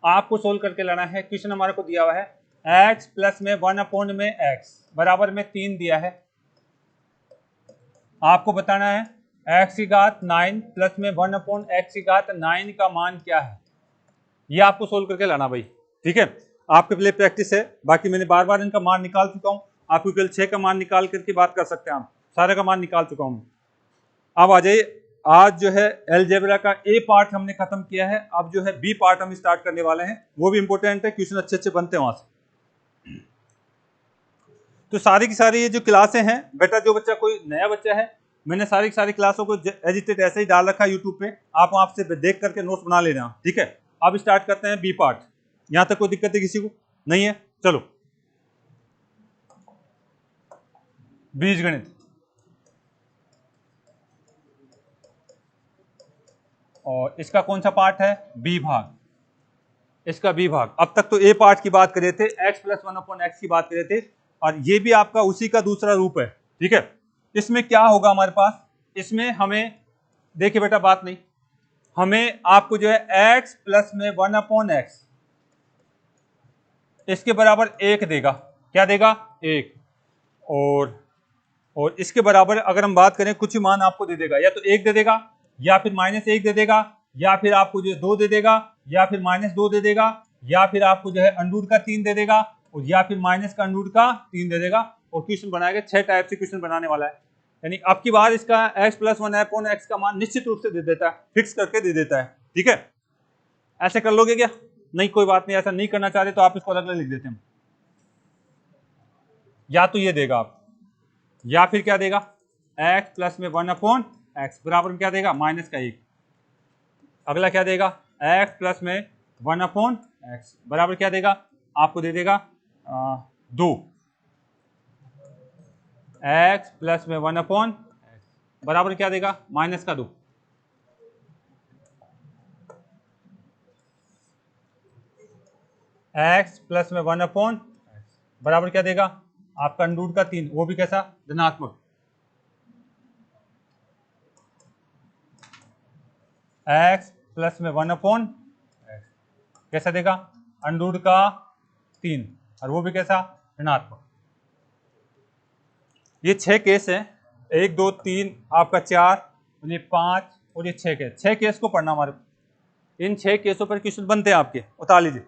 आपको सोल्व करके लाना है। क्वेश्चन हमारे को दिया हुआ है x प्लस में 1/x बराबर में 3 दिया है, आपको बताना है x की घात 9 प्लस में 1/x की घात 9 का मान क्या है, ये आपको सोल्व करके लाना भाई, ठीक है। आपके लिए प्रैक्टिस है, बाकी मैंने बार बार इनका मान निकाल चुका हूं, आपको केवल 6 का मान निकाल करके बात कर सकते हैं, आप सारे का मान निकाल चुका हूं। अब आ जाइए, आज जो है अलजेब्रा का ए पार्ट हमने खत्म किया है, अब जो है बी पार्ट हम स्टार्ट करने वाले हैं, वो भी इंपॉर्टेंट है, क्वेश्चन अच्छे अच्छे बनते हैं वहां से। तो सारी की सारी ये जो क्लासें हैं बेटा, जो बच्चा कोई नया बच्चा है, मैंने सारी की सारी क्लासों को एजिटेट ऐसे ही डाल रखा है यूट्यूब पे, आप वहां से देख करके नोट्स बना लेना, ठीक है। अब स्टार्ट करते हैं बी पार्ट, यहां तक कोई दिक्कत है किसी को नहीं है, चलो बीजगणित, और इसका कौन सा पार्ट है, बी भाग, इसका बी भाग। अब तक तो ए पार्ट की बात कर रहे थे, x प्लस 1/x की बात कर रहे थे, और ये भी आपका उसी का दूसरा रूप है, ठीक है। इसमें क्या होगा हमारे पास, इसमें हमें देखिए बेटा बात नहीं, हमें आपको जो है x प्लस में 1/x इसके बराबर 1 देगा, क्या देगा 1, और इसके बराबर अगर हम बात करें कुछ ही मान आपको दे देगा, या तो 1 दे देगा, या फिर -1 दे देगा, या फिर आपको जो है 2 दे देगा, या फिर -2 दे देगा, या फिर आपको जो है √3 दे देगा, और या फिर माइनस का अंडर रूट का 3 दे देगा। और क्वेश्चन बनाएगा, 6 टाइप से क्वेश्चन बनाने वाला है। यानी अब की बार इसका x प्लस 1/x का मान निश्चित रूप से दे देता है, फिक्स करके दे देता है। ठीक है, ऐसे कर लोगे क्या? नहीं, कोई बात नहीं, ऐसा नहीं करना चाहते तो आप इसको अलग अलग लिख देते हैं। या तो ये देगा आप, या फिर क्या देगा, x प्लस में 1/x बराबर में क्या देगा, माइनस का 1। अगला क्या देगा, x प्लस में 1/x बराबर क्या देगा, आपको दे देगा 2। x प्लस में 1/x बराबर क्या देगा, माइनस का 2। x प्लस में 1/x बराबर क्या देगा, आपका अंडर रूट का 3, वो भी कैसा, धनात्मक। x प्लस में 1/x कैसा देगा, अंडर रूट का 3, और वो भी कैसा, ऋणात्मक। ये 6 केस है, 1 2 3 आपका 4, ये 5 और ये 6 केस। 6 केस को पढ़ना हमारे, इन 6 केसों पर क्वेश्चन बनते हैं आपके, उतार लीजिए।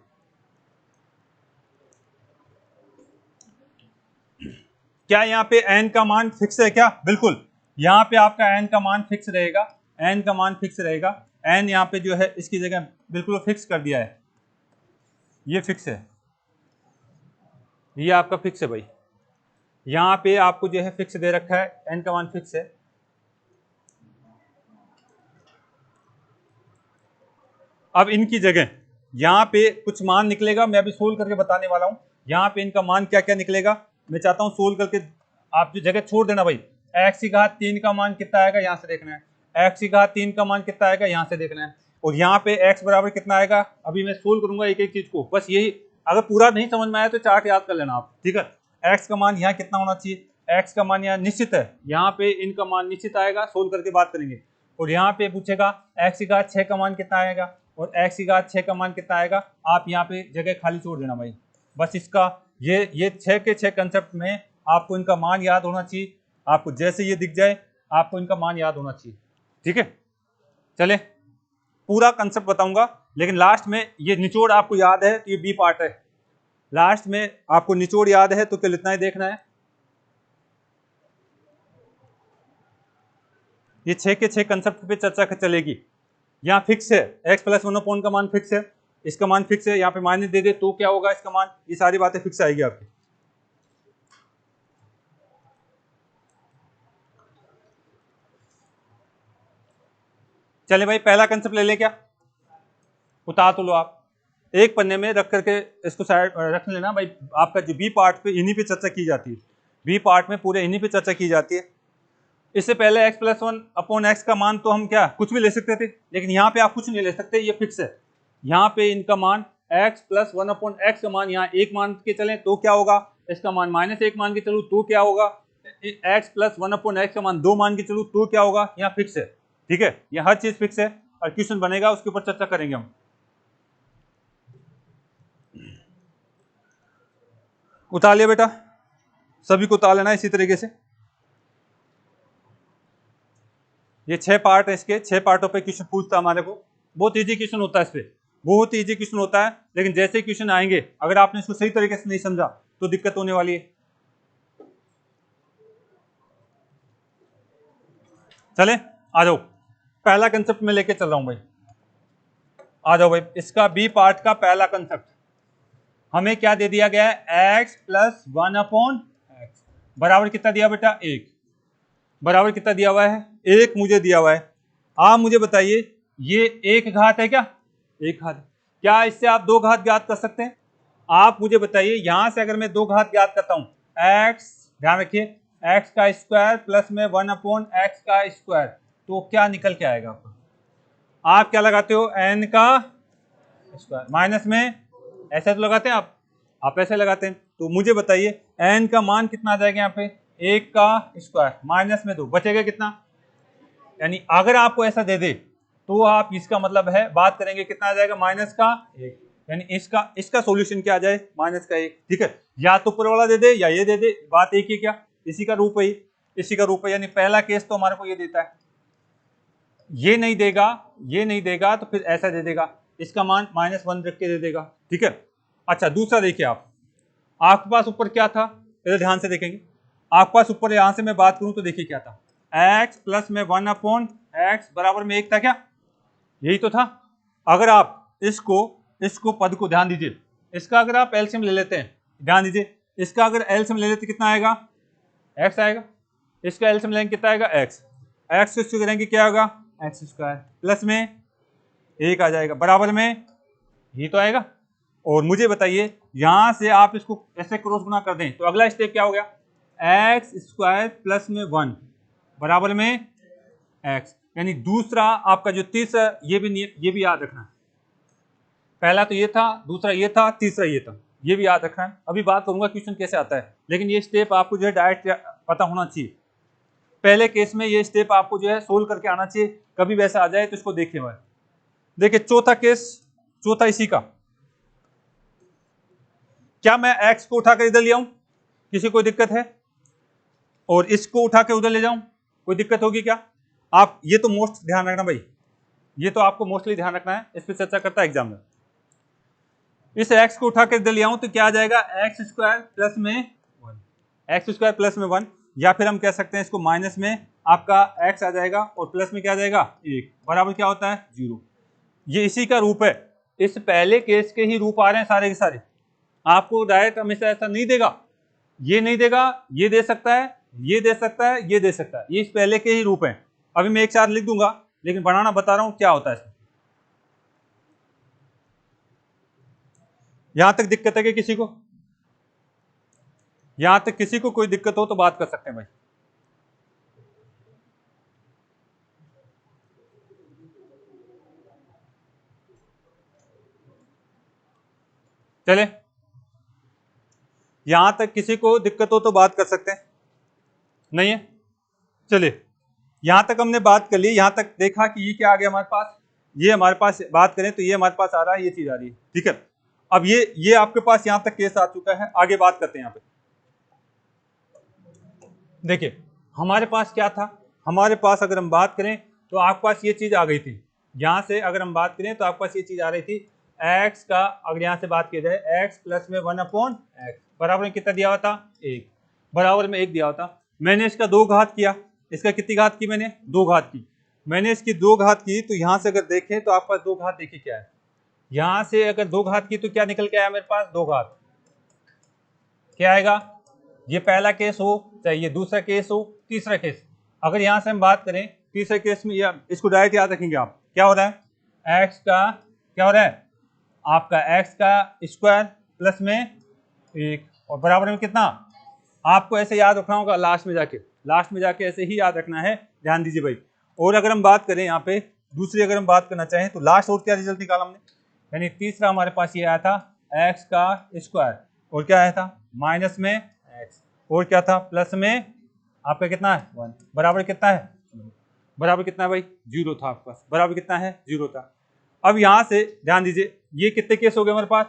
क्या यहाँ पे n का मान फिक्स है क्या? बिल्कुल, यहाँ पे आपका n का मान फिक्स रहेगा, n का मान फिक्स रहेगा। n यहाँ पे जो है इसकी जगह बिल्कुल फिक्स कर दिया है, ये फिक्स है, ये आपका फिक्स है भाई। यहाँ पे आपको जो है फिक्स दे रखा है, n का मान फिक्स है। अब इनकी जगह यहाँ पे कुछ मान निकलेगा, मैं अभी सोल्व करके बताने वाला हूँ। यहाँ पे इनका मान क्या क्या निकलेगा, मैं चाहता हूँ सोल्व करके आप जो जगह छोड़ देना भाई। x की घात 3 का मान कितना आएगा, यहाँ से देखना है। x की घात 3 का मान कितना आएगा, यहाँ से देखना है। और यहाँ पे x बराबर कितना आएगा, अभी मैं सोल्व करूंगा एक एक चीज को, बस यही। अगर पूरा नहीं समझ में आया तो चार्ट याद कर लेना आप, ठीक है। x का मान यहाँ कितना होना चाहिए, x का मान यहाँ निश्चित है, यहाँ पे इनका मान निश्चित आएगा, सोल्व करके बात करेंगे। और यहाँ पे पूछेगा x की घात 6 का मान कितना आएगा, और x की घात 6 का मान कितना आएगा। आप यहाँ पे जगह खाली छोड़ देना भाई, बस इसका ये 6 के 6 कंसेप्ट में आपको इनका मान याद होना चाहिए। आपको जैसे ये दिख जाए आपको इनका मान याद होना चाहिए, ठीक है। चले, पूरा कंसेप्ट बताऊंगा, लेकिन लास्ट में ये निचोड़ आपको याद है तो ये बी पार्ट है। लास्ट में आपको निचोड़ याद है तो केवल इतना ही देखना है। ये 6 के 6 कंसेप्ट पे चर्चा चलेगी। यहाँ फिक्स है, x प्लस 1/, का मान फिक्स है, इसका मान फिक्स है। यहाँ पे माइनस दे दे तो क्या होगा इसका मान, ये सारी बातें फिक्स आएगी आपकी। चले भाई, पहला कंसेप्ट ले लें क्या, उतार तो लो आप, एक पन्ने में रख करके इसको साइड रख लेना भाई। आपका जो बी पार्ट पे इन्हीं पे चर्चा की जाती है, बी पार्ट में पूरे इन्हीं पे चर्चा की जाती है। इससे पहले x प्लस 1/x का मान तो हम क्या कुछ भी ले सकते थे, लेकिन यहाँ पे आप कुछ नहीं ले सकते, ये फिक्स है। यहाँ पे इनका मान x प्लस 1/x का मान यहाँ 1 मान के चलें तो क्या होगा, इसका मान -1 मान के चलूँ तो क्या होगा, x प्लस 1/x का मान 2 मान के चलूँ तो क्या होगा, यहाँ फिक्स है, ठीक है। ये हर चीज फिक्स है, और क्वेश्चन बनेगा उसके ऊपर चर्चा करेंगे हम। उतार लिया बेटा, सभी को उतार लेना इसी तरीके से। ये 6 पार्ट है, इसके 6 पार्टों पे क्वेश्चन पूछता है हमारे को। बहुत इजी क्वेश्चन होता है, इस पे बहुत इजी क्वेश्चन होता है, लेकिन जैसे क्वेश्चन आएंगे अगर आपने इसको सही तरीके से नहीं समझा तो दिक्कत होने वाली है। चले, आ जाओ, पहला कंसेप्ट में लेके चल रहा हूं भाई, आ जाओ भाई। इसका बी पार्ट का पहला कंसेप्ट हमें क्या दे दिया गया है, x प्लस 1/x बराबर कितना दिया बेटा, 1। बराबर कितना दिया हुआ है, 1 मुझे दिया हुआ है। आप मुझे बताइए ये एक घात है क्या, एक घात। क्या इससे आप 2 घात ज्ञात कर सकते हैं? आप मुझे बताइए, यहां से अगर मैं 2 घात ज्ञात करता हूं, x, ध्यान रखिए, x का स्क्वायर प्लस में 1/x का स्क्वायर, तो क्या निकल के आएगा आपको? आप क्या लगाते हो, n का स्क्वायर माइनस में, ऐसे तो लगाते हैं आप ऐसे लगाते हैं। तो मुझे बताइए n का मान कितना आ जाएगा यहाँ पे, 1 का स्क्वायर माइनस में 2, बचेगा कितना। यानी अगर आपको ऐसा दे दे तो आप इसका मतलब है बात करेंगे कितना आ जाएगा, माइनस का 1। यानी इसका सॉल्यूशन क्या आ जाए, माइनस का 1, ठीक है। या तो ऊपर वाला दे दे या ये दे दे, बात एक ही, क्या इसी का रूप है, इसी का रूप है। यानी पहला केस तो हमारे को ये देता है, ये नहीं देगा, ये नहीं देगा तो फिर ऐसा दे देगा, इसका मान -1 रख के दे देगा, ठीक है। अच्छा, दूसरा देखिए आप, आपके पास ऊपर क्या था, इधर ध्यान से देखेंगे, आपके पास ऊपर यहां से मैं बात करूं तो देखिए क्या था, x प्लस में 1/x बराबर में 1 था क्या, यही तो था। अगर आप इसको पद को ध्यान दीजिए, इसका अगर आप एलसीएम ले लेते हैं, ध्यान दीजिए, इसका अगर एलसीएम ले लेते कितना आएगा, x आएगा, इसका एलसीएम लेंगे कितना आएगा, x को करेंगे क्या होगा, x स्क्वायर प्लस में 1 आ जाएगा बराबर में, यही तो आएगा। और मुझे बताइए यहां से आप इसको ऐसे क्रॉस गुना कर दें तो अगला स्टेप क्या हो गया, एक्स स्क्वायर प्लस में 1 बराबर में x, यानी दूसरा आपका जो तीसरा, ये भी याद रखना है, पहला तो ये था, दूसरा ये था, तीसरा ये था, ये भी याद रखना है। अभी बात करूंगा क्वेश्चन कैसे आता है, लेकिन ये स्टेप आपको जो है डायरेक्ट पता होना चाहिए। पहले केस में ये स्टेप आपको जो है सोल्व करके आना चाहिए, कभी वैसा आ जाए तो इसको देखिए भाई। देखिए चौथा केस, चौथा इसी का, क्या मैं x को उठाकर इधर ले आऊं, किसी कोई दिक्कत है, और इसको उठा के उधर ले जाऊं, कोई दिक्कत होगी क्या, आप ये तो मोस्ट ध्यान रखना भाई, ये तो आपको मोस्टली ध्यान रखना है, इस पर चर्चा करता है एग्जाम में। इस x को उठा के इधर ले आऊं तो क्या आ जाएगा, एक्स स्क्वायर प्लस में 1, या फिर हम कह सकते हैं इसको माइनस में आपका x आ जाएगा और प्लस में क्या आ जाएगा 1 बराबर क्या होता है 0। ये इसी का रूप है, इस पहले केस के ही रूप आ रहे हैं सारे के सारे, आपको डायरेक्ट हमेशा ऐसा नहीं देगा, ये नहीं देगा, ये दे सकता है, ये दे सकता है, ये दे सकता है, ये इस पहले के ही रूप हैं। अभी मैं एक साथ लिख दूंगा, लेकिन बनाना बता रहा हूं क्या होता है इसमें। यहां तक दिक्कत है कि किसी को, यहां तक किसी को कोई दिक्कत हो तो बात कर सकते हैं भाई। चले, यहां तक किसी को दिक्कत हो तो बात कर सकते हैं, नहीं है, चलिए यहां तक हमने बात कर ली, यहां तक देखा कि ये क्या आ गया हमारे पास, ये हमारे पास बात करें तो ये हमारे पास आ रहा है, ये चीज आ रही है, ठीक है। अब ये आपके पास यहां तक केस आ चुका है, आगे बात करते हैं। यहां पे देखिए हमारे पास क्या था, हमारे पास अगर हम बात करें तो आपके पास ये चीज आ गई थी, यहां से अगर हम बात करें तो आपके पास ये चीज आ रही थी, x का अगर यहां से बात की जाए x प्लस में 1/x बराबर में कितना दिया हुआ था 1, बराबर में 1 दिया हुआ था। मैंने इसका 2 घात किया, इसका कितनी घात की, मैंने 2 घात की, मैंने इसकी 2 घात की, तो यहां से अगर देखें तो आपके पास 2 घात देखिए क्या है, यहां से अगर 2 घात की तो क्या निकल के आया मेरे पास 2 घात, क्या आएगा, ये पहला केस हो चाहे ये दूसरा केस हो, तीसरा केस, अगर यहां से हम बात करें तीसरे केस में, या इसको डायरेक्ट याद रखेंगे आप, क्या हो रहा है x का, क्या हो रहा है आपका x का स्क्वायर प्लस में 1 और बराबर में कितना, आपको ऐसे याद रखना होगा, लास्ट में जाके ऐसे ही याद रखना है, ध्यान दीजिए भाई। और अगर हम बात करें यहाँ पे दूसरी, अगर हम बात करना चाहें तो लास्ट और क्या रिजल्ट निकाला हमने, यानी तीसरा हमारे पास ये आया था x का स्क्वायर, और क्या आया था माइनस में x, और क्या था प्लस में आपका कितना है 1, बराबर कितना है, बराबर कितना है भाई 0 था आपके पास, बराबर कितना है 0 था। अब यहां से ध्यान दीजिए, ये कितने केस हो गए हमारे पास,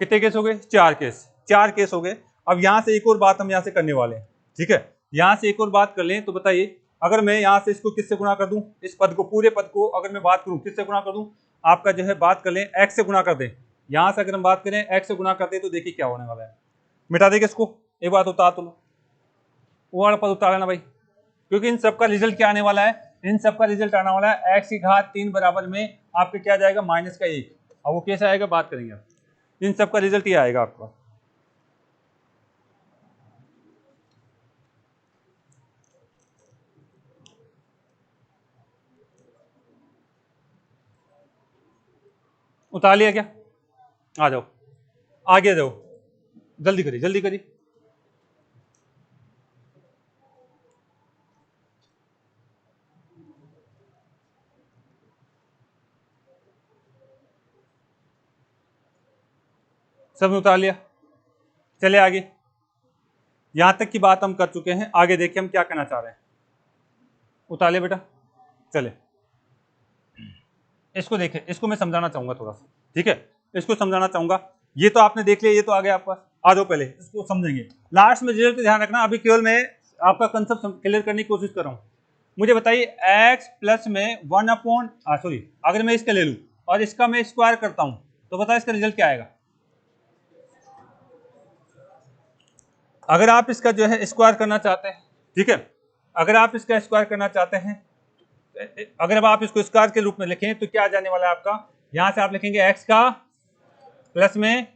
कितने केस हो गए, 4 केस, 4 केस हो गए। अब यहां से एक और बात हम यहां से करने वाले हैं, ठीक है, यहां से एक और बात कर लें तो बताइए, अगर मैं यहां से इसको किससे गुणा कर दूं, इस पद को, पूरे पद को अगर मैं बात करूं किससे गुणा कर दूं, आपका जो है बात कर लें x से गुणा कर दें, यहां से अगर हम बात करें x से गुणा करते तो देखिए क्या होने वाला है, मिटा देंगे इसको, एक बात उतार तो लो, वो वाला पद उतार लेना भाई, क्योंकि इन सबका रिजल्ट क्या आने वाला है, इन सबका रिजल्ट आने वाला है x की घात 3 बराबर में आपके क्या जाएगा माइनस का 1, अब वो कैसे आएगा बात करेंगे आप, इन सबका रिजल्ट ये आएगा आपका। उतार लिया क्या, आ जाओ आगे आ जाओ, जल्दी करिए जल्दी करिए, सबने उतार लिया, चले आगे, यहां तक की बात हम कर चुके हैं, आगे देखिए हम क्या कहना चाह रहे हैं, उतार लिया बेटा, चले इसको देखिए, इसको मैं समझाना चाहूंगा थोड़ा सा, ठीक है, इसको समझाना चाहूंगा, ये तो आपने देख लिया, ये तो आ गया आपका, आ जाओ पहले इसको समझेंगे, लास्ट में रिजल्ट ध्यान रखना, अभी केवल मैं आपका कंसेप्ट क्लियर करने की कोशिश कर रहा हूं। मुझे बताइए x प्लस में 1/, अगर मैं इसका ले लूं और इसका मैं स्क्वायर करता हूं तो बताओ इसका रिजल्ट क्या आएगा, अगर आप इसका जो है स्क्वायर करना चाहते हैं, ठीक है, अगर आप इसका स्क्वायर करना चाहते हैं, अगर आप इसको स्क्वायर के रूप में लिखें तो क्या आ जाने वाला है आपका, यहां से आप लिखेंगे x का प्लस में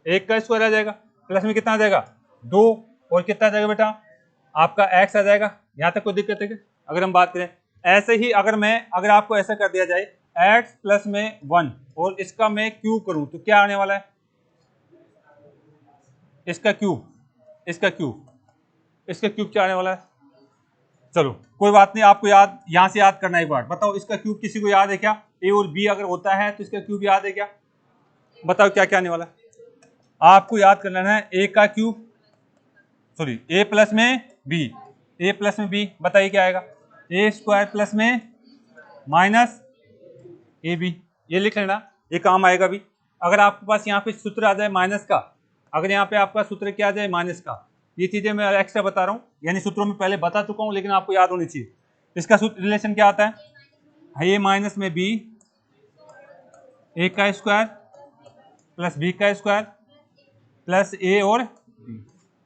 1 का स्क्वायर आ जाएगा, प्लस में कितना आ जाएगा 2, और कितना आ जाएगा बेटा आपका x आ जाएगा। यहां तक कोई दिक्कत है क्या? अगर हम बात करें ऐसे ही, अगर आपको ऐसा कर दिया जाए x प्लस में 1 और इसका मैं क्यूब करूं तो क्या आने वाला है, इसका क्यूब, इसका क्यूब, इसका क्यूब क्या आने वाला है। चलो कोई बात नहीं, आपको याद यहां से याद करना एक बार, बताओ इसका क्यूब किसी को याद है क्या? a और b अगर होता है तो इसका क्यूब याद है क्या? बताओ क्या क्या आने वाला है। आपको याद कर लेना है a का क्यूब, सॉरी a प्लस में b, a प्लस में b, बताइए क्या आएगा, a स्क्वायर प्लस में माइनस ए बी, ये लिख लेना, ये काम आएगा भी। अगर आपके पास यहाँ पे सूत्र आ जाए माइनस का, अगर यहाँ पे आपका सूत्र क्या आ जाए माइनस का, ये चीजें मैं एक्स्ट्रा बता रहा हूँ, यानी सूत्रों में पहले बता चुका हूँ लेकिन आपको याद होनी चाहिए। इसका सूत्र रिलेशन क्या आता है, ये माइनस में बी, ए का स्क्वायर प्लस बी का स्क्वायर प्लस ए और बी,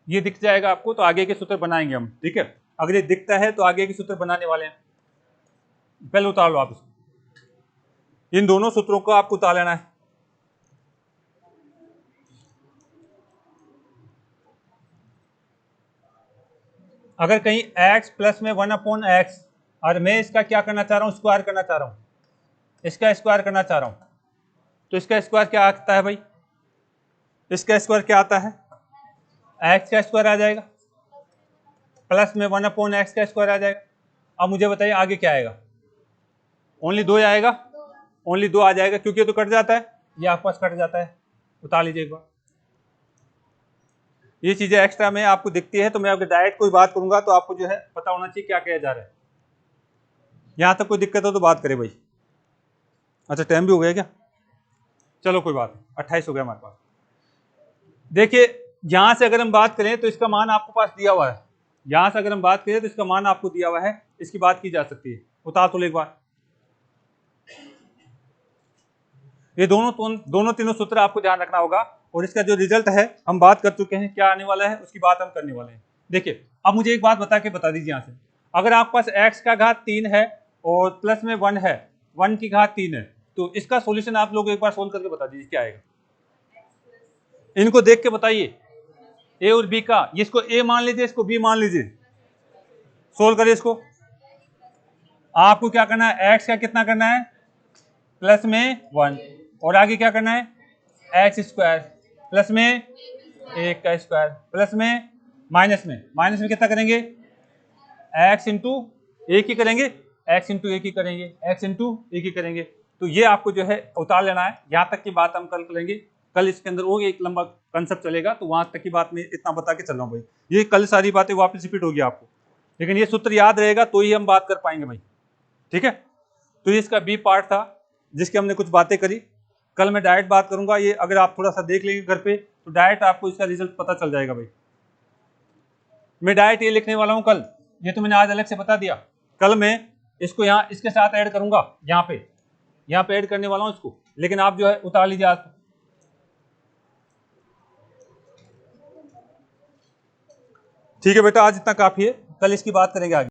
ये दिख जाएगा आपको, तो आगे के सूत्र बनाएंगे हम, ठीक है। अगर ये दिखता है तो आगे के सूत्र बनाने वाले हैं, पहले उतार लो आप इसको, इन दोनों सूत्रों को आपको उतार लेना है। अगर कहीं x प्लस में 1/x, और मैं इसका क्या करना चाह रहा हूं, स्क्वायर करना चाह रहा हूं, इसका स्क्वायर करना चाह रहा हूं, तो इसका स्क्वायर क्या आता है भाई, इसका स्क्वायर क्या आता है, x का स्क्वायर आ जाएगा प्लस में 1/x का स्क्वायर आ जाएगा। अब मुझे बताइए आगे क्या आएगा, ओनली 2 आएगा, ओनली 2 आ जाएगा, क्योंकि तो कट जाता है, ये आपके पास कट जाता है, उतार लीजिए एक बार। ये चीजें एक्स्ट्रा में आपको दिखती है, तो मैं अगर डायरेक्ट कोई बात करूंगा तो आपको जो है पता होना चाहिए क्या किया जा रहा है। यहां तक कोई दिक्कत हो तो बात करे भाई। अच्छा टाइम भी हो गया क्या, चलो कोई बात नहीं, 28 हो गया हमारे पास। देखिए यहां से अगर हम बात करें तो इसका मान आपके पास दिया हुआ है, यहां से अगर हम बात करें तो इसका मान आपको दिया हुआ है, इसकी बात की जा सकती है, उतार तो ले एक बार। ये दोनों तीनों सूत्र आपको ध्यान रखना होगा, और इसका जो रिजल्ट है हम बात कर चुके हैं, क्या आने वाला है उसकी बात हम करने वाले हैं। देखिए अब मुझे एक बात बता दीजिए यहाँ से, अगर आपके पास x का घात 3 है और प्लस में 1 है, 1 की घात 3 है, तो इसका सॉल्यूशन आप लोग एक बार सोल्व करके बता दीजिए क्या आएगा। इनको देख के बताइए, a और b का, इसको a मान लीजिए, इसको b मान लीजिए, सोल्व करिए इसको। आपको क्या करना है, x का कितना करना है प्लस में 1, और आगे क्या करना है एक्स स्क्वायर प्लस में 1 का स्क्वायर प्लस में माइनस में कितना करेंगे, एक्स इंटू एक ही करेंगे, एक्स इंटू एक ही करेंगे, एक्स इंटू एक ही करेंगे। तो ये आपको जो है उतार लेना है, यहाँ तक की बात हम कल करेंगे, कल इसके अंदर वो एक लंबा कंसेप्ट चलेगा, तो वहां तक की बात में इतना बता के चल रहा हूँ भाई, ये कल सारी बातें वापस रिपीट होगी आपको, लेकिन ये सूत्र याद रहेगा तो ही हम बात कर पाएंगे भाई, ठीक है। तो ये इसका बी पार्ट था जिसकी हमने कुछ बातें करी, कल मैं डायरेक्ट बात करूंगा, ये अगर आप थोड़ा सा देख लेंगे घर पे तो डायरेक्ट आपको इसका रिजल्ट पता चल जाएगा भाई। मैं डायरेक्ट ये लिखने वाला हूं कल, ये तो मैंने आज अलग से बता दिया, कल मैं इसको यहाँ इसके साथ ऐड करूंगा, यहाँ पे ऐड करने वाला हूं इसको, लेकिन आप जो है उतार लीजिए आज। ठीक है बेटा, आज इतना काफी है, कल इसकी बात करेंगे आगे।